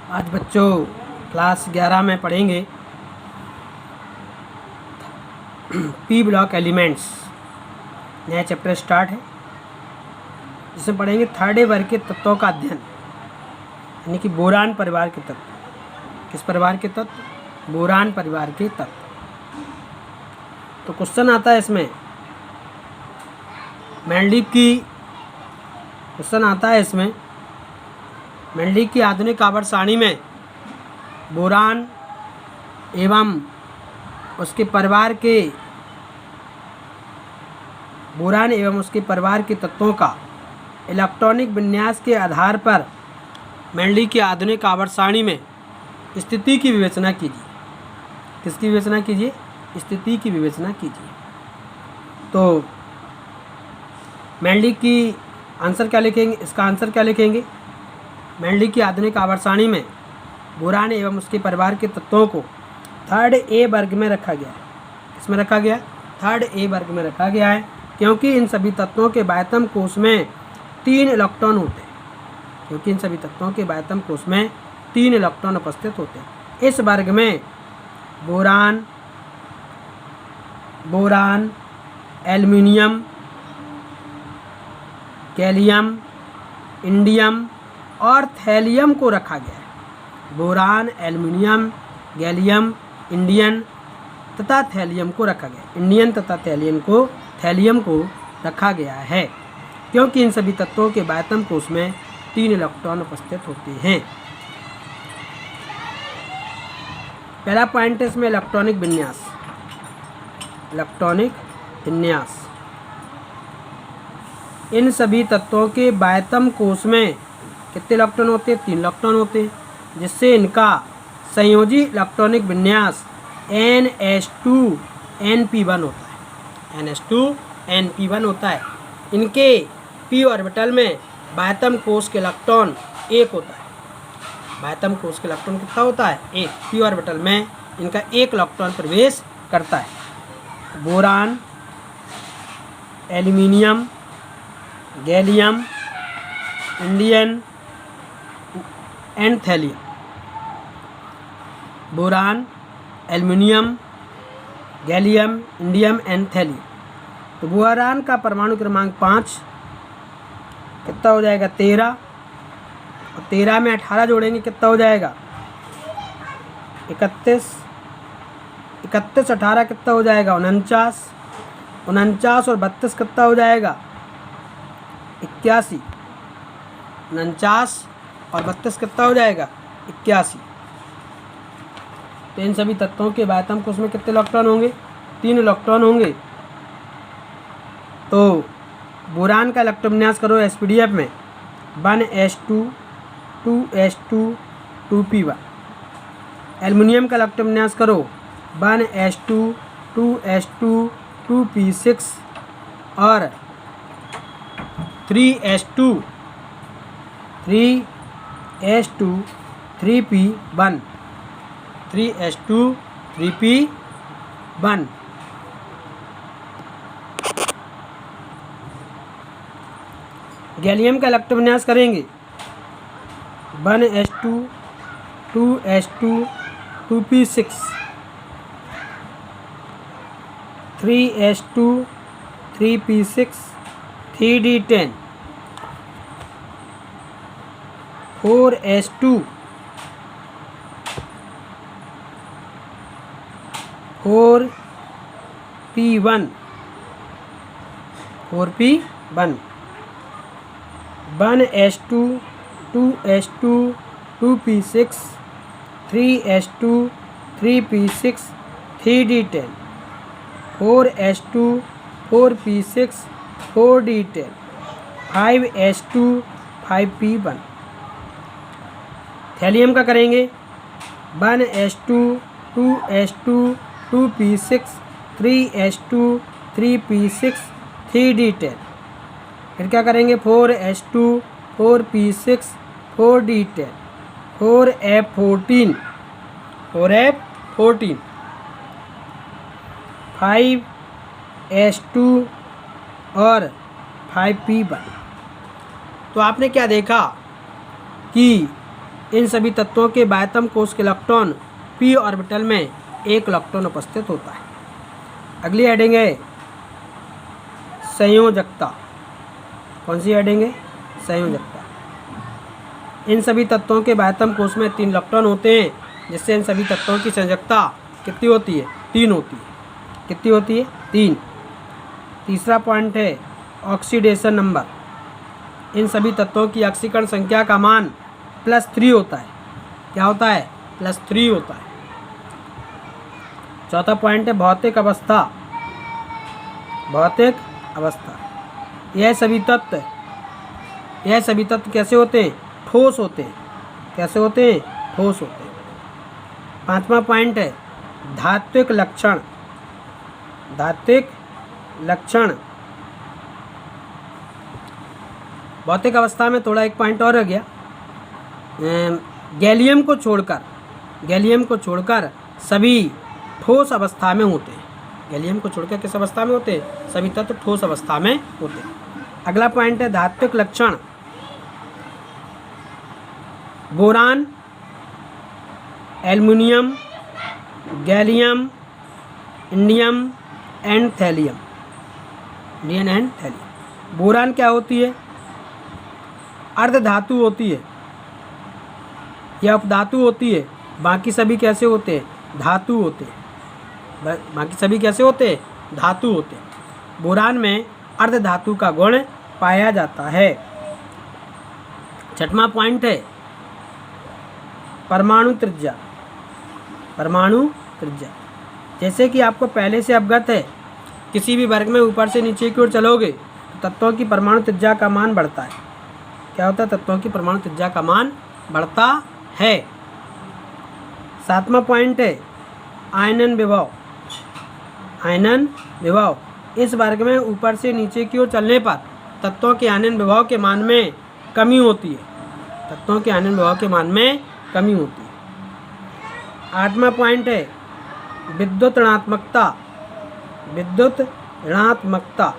आज बच्चों क्लास 11 में पढ़ेंगे पी ब्लॉक एलिमेंट्स। नया चैप्टर स्टार्ट है जिसमें पढ़ेंगे थर्ड वर्ग के तत्वों का अध्ययन, यानी कि बोरान परिवार के तत्व। किस परिवार के तत्व? बोरान परिवार के तत्व। तो क्वेश्चन आता है इसमें मेंडलीव की आधुनिक आवर्त सारणी में बोरान एवं उसके परिवार के तत्वों का इलेक्ट्रॉनिक विन्यास के आधार पर मेंडलीव की आधुनिक आवर्त सारणी में स्थिति की विवेचना कीजिए। किसकी विवेचना कीजिए? स्थिति की विवेचना कीजिए। तो मेंडलीव की आंसर क्या लिखेंगे? इसका आंसर क्या लिखेंगे? मेंडलीव की आधुनिक आवर्त सारणी में बोरान एवं उसके परिवार के तत्वों को थर्ड ए वर्ग में रखा गया है। इसमें रखा गया थर्ड ए वर्ग में रखा गया है, क्योंकि इन सभी तत्वों के बाह्यतम कोश में 3 इलेक्ट्रॉन होते हैं। उपस्थित होते हैं। इस वर्ग में बोरान, एल्युमिनियम, गैलियम, इंडियम और थैलियम को रखा गया है। बोरान, एल्युमिनियम, गैलियम, इंडियम तथा थैलियम को रखा गया है, क्योंकि इन सभी तत्वों के बाह्यतम कोश में 3 इलेक्ट्रॉन उपस्थित होते हैं। पहला पॉइंट है इसमें इलेक्ट्रॉनिक विन्यास। इन सभी तत्वों के बाह्यतम कोश में कितने इलेक्ट्रॉन होते हैं? 3 इलेक्ट्रॉन होते हैं, जिससे इनका संयोजी इलेक्ट्रॉनिक विन्यास NH2NP1 होता है। इनके p ऑर्बिटल में बाह्यतम कोश के इलेक्ट्रॉन 1 होता है। बाह्यतम कोश के इलेक्ट्रॉन कितना होता है? 1। p ऑर्बिटल में इनका 1 इलेक्ट्रॉन प्रवेश करता है। Boron, aluminium, gallium, indium and thallium. Boron, aluminium, gallium, indium and thallium. तो बोरान का परमाणु क्रमांक 5 कितना हो जाएगा? 13। और 13 में 18 जोड़ेंगे कितना हो जाएगा? 31। 31 18 कितना हो जाएगा? 49। 49 और 32 कितना हो जाएगा? 81। 49 और 32 कितना हो जाएगा? 81। तो इन सभी तत्वों के बाह्यतम कोश में कितने इलेक्ट्रॉन होंगे? 3 इलेक्ट्रॉन होंगे। तो बोरान का इलेक्ट्रॉन विन्यास करो SPDF में 1s2 2s2 2p1। एल्युमिनियम का इलेक्ट्रॉन विन्यास करो 1s2 2s2 2p6 और 3s2 3p1। 3s2 3p1। Gallium का इलेक्ट्रॉन विन्यास करेंगे 1s2 2s2 2p6 3s2 3p6 3d10 4s2 4p1 1s2 2s2 2p6 3s2 3p6 3d10 4s2 4p6 4d10 5s2 5p1। Thallium का करेंगे 1s2 2s2 2p6 3s2 3p6 3d10। फिर क्या करेंगे? 4s2 4p6 4d10 4f14 5s2 और 5p1। तो आपने क्या देखा कि इन सभी तत्वों के बाह्यतम कोश के इलेक्ट्रॉन p ऑर्बिटल में एक इलेक्ट्रॉन उपस्थित होता है। अगली हेडिंग है संयोजकता। कौन सी हेडिंग है? संयोजकता। इन सभी तत्वों के बाह्यतम कोश में 3 इलेक्ट्रॉन होते हैं, जिससे इन सभी तत्वों की संयोजकता कितनी होती है? 3 होती है। कितनी होती है? 3। तीसरा पॉइंट है ऑक्सीडेशन नंबर। इन सभी तत्वों की ऑक्सीकरण संख्या का मान +3 होता है। क्या होता है? +3 होता है। चौथा पॉइंट है भौतिक अवस्था। भौतिक अवस्था। यह सभी तत्व कैसे होते हैं? ठोस होते हैं। कैसे होते हैं? ठोस होते हैं। पांचवा पॉइंट है धात्विक लक्षण। धात्विक लक्षण। भौतिक अवस्था में थोड़ा एक पॉइंट और रह गया। गैलियम को छोड़कर सभी ठोस अवस्था में होते हैं। गैलियम को छोड़कर किस अवस्था में होते हैं? सभी तत्व ठोस अवस्था में होते हैं। अगला पॉइंट है धात्विक लक्षण। Boron, aluminium, gallium, indium and thallium. Indium and thallium. Boron क्या होती है? अर्धधातु होती है या अपधातु होती है। बाकी सभी कैसे होते हैं? धातु होते हैं। बाकी सभी कैसे होते हैं? धातु होते हैं। बोरान में अर्धधातु का गुण पाया जाता है। छठवां पॉइंट है परमाणु त्रिज्या। परमाणु त्रिज्या। जैसे कि आपको पहले से अवगत है, किसी भी वर्ग में ऊपर से नीचे की ओर चलोगे तो तत्वों की परमाणु त्रिज्या का मान बढ़ता है। क्या होता है? तत्वों की परमाणु त्रिज्या का मान बढ़ता है। सातवां पॉइंट है आयनन विभव। आयनन विभव। इस वर्ग में ऊपर से नीचे की ओर चलने पर तत्वों के आयनन विभव के मान में कमी होती है। तत्वों के आयनन विभव के मान में कमी होती है। आठवां पॉइंट है विद्युत ऋणात्मकता। विद्युत ऋणात्मकता।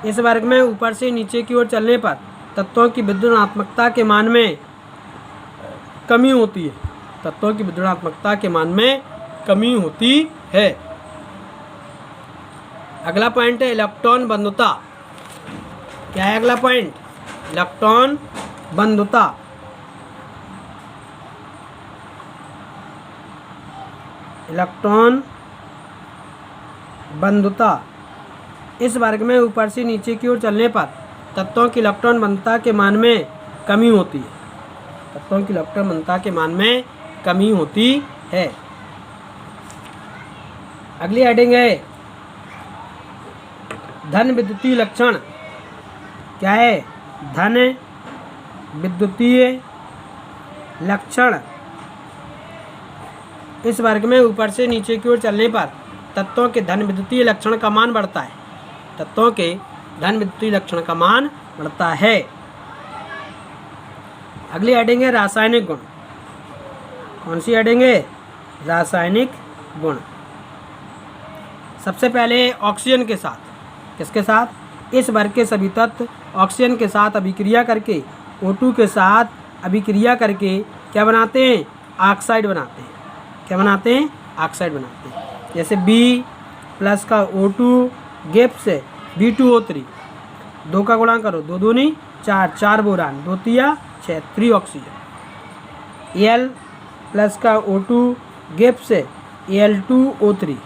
इस वर्ग में ऊपर से नीचे की ओर चलने पर तत्वों की विद्युत ऋणात्मकता के मान में कमी होती है। तत्वों की विद्युत ऋणात्मकता के मान में कमी होती है। अगला पॉइंट है इलेक्ट्रॉन बंधुता। क्या है अगला पॉइंट? इलेक्ट्रॉन बंधुता। इलेक्ट्रॉन बंधुता। इस वर्ग में ऊपर से नीचे की ओर चलने पर तत्वों की इलेक्ट्रॉन बंधुता के मान में कमी होती है। तत्वों की इलेक्ट्रॉन बंधुता के मान में कमी होती है। अगली हेडिंग है धन विद्युतीय लक्षण। क्या है? धन विद्युतीय लक्षण। इस वर्ग में ऊपर से नीचे की ओर चलने पर तत्वों के धन विद्युतीय लक्षण का मान बढ़ता है। तत्वों के धन विद्युतीय लक्षण का मान बढ़ता है। अगली हेडिंग है रासायनिक गुण। कौन सी हेडिंग है? रासायनिक गुण। सबसे पहले ऑक्सीजन के साथ। किसके साथ? इस वर्ग के सभी तत्व ऑक्सीजन के साथ अभिक्रिया करके O2 के साथ अभिक्रिया करके क्या बनाते हैं? ऑक्साइड बनाते हैं। क्या बनाते हैं? ऑक्साइड बनाते हैं। जैसे B+ का O2 गैप से B2O3। 2 का गुणा करो, 2 दूनी 4, 4 बोरान, 2 तिया 6, 3 ऑक्सीजन। Al+ का O2 गैप से Al2O3।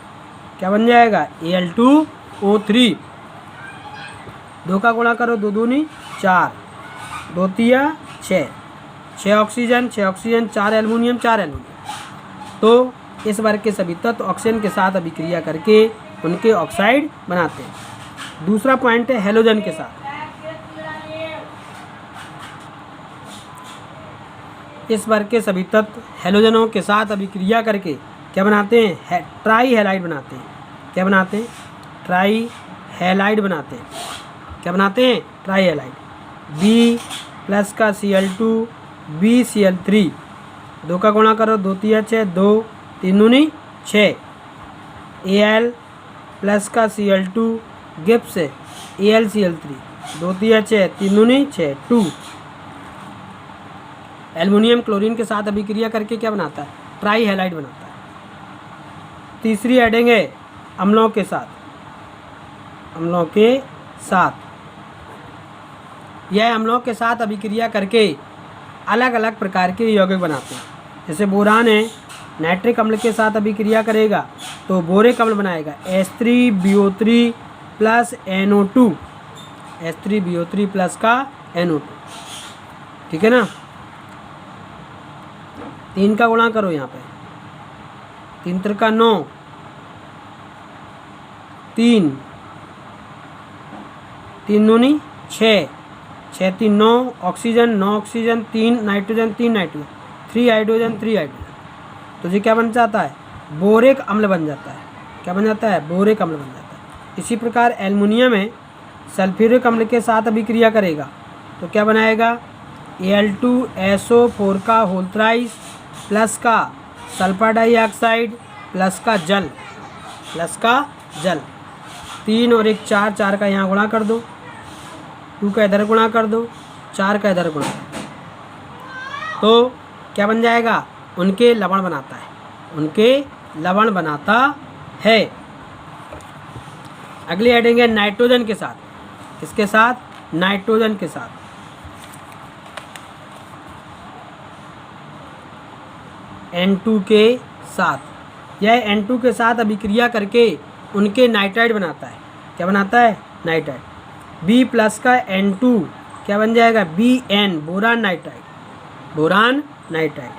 क्या बन जाएगा? Al2O3। 2 का गुणा करो, 2 दूनी 4, 2 तिया 6, 6 ऑक्सीजन, 6 ऑक्सीजन, 4 एल्युमिनियम, 4 एल्युमिनियम। तो इस वर्ग के सभी तत्व ऑक्सीजन के साथ अभिक्रिया करके उनके ऑक्साइड बनाते हैं। दूसरा पॉइंट है हेलोजन के साथ। इस वर्ग के सभी तत्व हेलोजनों के साथ अभिक्रिया करके क्या बनाते हैं? ट्राई हैलाइड बनाते हैं। क्या बनाते हैं? ट्राई हैलाइड बनाते हैं। क्या बनाते हैं? Try halide. B+ का Cl2 BCl3। 2 का गुणा करो, 2 तिया 6, 2 3 दूनी 6। Al+ का Cl2 गैप से AlCl3। 2 तिया 6, 3 दूनी 6, 2। एल्युमिनियम क्लोरीन के साथ अभिक्रिया करके क्या बनाता है, ट्राई हैलाइड बनाता है। तीसरी हेडिंग है अम्लों के साथ, अम्लों के साथ, यह अम्लों के साथ अभिक्रिया करके अलग अलग प्रकार के यौगिक बनाते हैं। जैसे बोरान है, नाइट्रिक अम्ल के साथ अभिक्रिया करेगा तो बोरिक अम्ल बनाएगा H3BO3 plus NO2, H3BO3 plus का NO2, ठीक है ना। 3 का गुणा करो यहाँ पे, 3 त्रिका 9, 3 दूनी 6, 6 3 9, oxygen 9 oxygen, 3 nitrogen 3 nitrogen, 3 hydrogen 3 hydrogen, तो ये क्या बन जाता है, बोरिक अम्ल बन जाता है। क्या बन जाता है, बोरिक अम्ल बन जाता है। इसी प्रकार एल्युमिनियम में सल्फ्यूरिक अम्ल के साथ अभिक्रिया करेगा तो क्या बनाएगा, Al2SO4 का होल थ्राइस प्लस का सल्फर डाइऑक्साइड प्लस का जल, प्लस का जल, 3 और 1 4, 4 का यहाँ गुणा कर दो, 2 का इधर गुणा कर दो, 4 का इधर गुणा कर दो, तो क्या बन जाएगा, उनके लवण बनाता है, उनके लवण बनाता है। अगली हेडिंग है नाइट्रोजन के साथ, किसके साथ, नाइट्रोजन के साथ। N2 के साथ, यह N2 के साथ अभिक्रिया करके उनके नाइट्राइड बनाता है। क्या बनाता है, नाइट्राइड। B प्लस का N2 क्या बन जाएगा, Bn, boron nitride, boron nitride,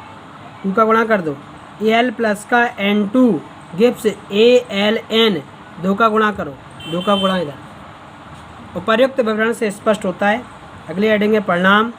2 का गुणा कर दो, Al प्लस का N2 गिव्स Aln, 2 का गुणा करो, 2 का गुणा इधर। उपर्युक्त विवरण से स्पष्ट होता है। अगली हेडिंग है परिणाम।